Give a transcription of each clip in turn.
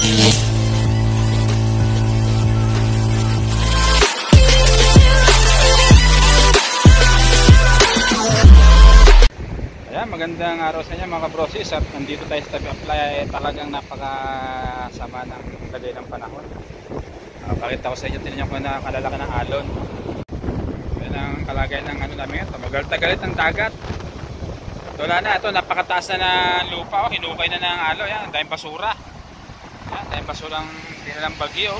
Ayan, magandang araw sa inyo mga kabrosis. At nandito tayo sa tabi apply. Talagang napakasama ng lagay ng panahon. Pakita ko sa inyo, tingnan ko na kalalaki ng alon. Yan ang kalagay ng ano namin. Tumagal-tagalit ng dagat. Wala na, ito napakataas na ng lupa. Hinukay na ng alon. Yan, dahil basura. Yan, dahil basurang dinalang bagyo.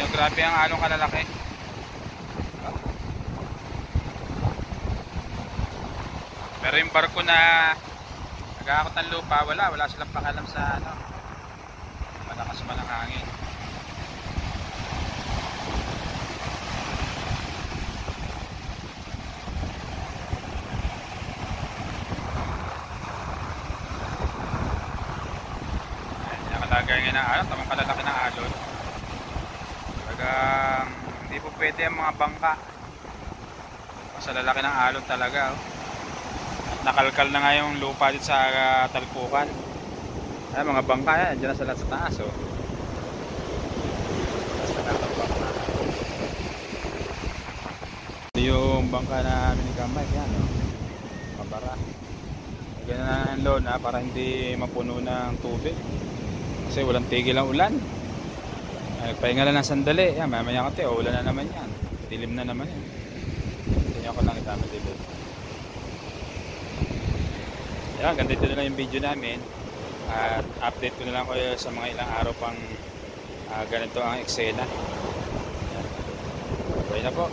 Yan, grabe ang alon kalalaki. Pero yung barko na nag-aakot ng lupa, wala silang pakalam sa ano, malakas man ang hangin. Ayan, nakalagay ngayon ng alon, tamang kalalaki ng alon. Talagang hindi po pwede ang mga bangka. Sa lalaki ng alon talaga. Nakalkal na nga yung lupa dito sa talpukan. Ay, mga bangka yan, dyan na sa lahat sa taas. Oh. Ito yung bangka namin ni Kamay. Yan, oh. Mabara. Lagyan na ng loan para hindi mapuno ng tubig. Kasi walang tigil ang ulan. Nagpahinga lang ng sandali. Yan, mamaya kasi ulan na naman yan. Dilim na naman yan. Tingnan ko lang itama dilim. Yan, ganda dito na lang yung video namin. At update ko na lang kayo sa mga ilang araw pang ganito ang eksena. Yan. Okay na po.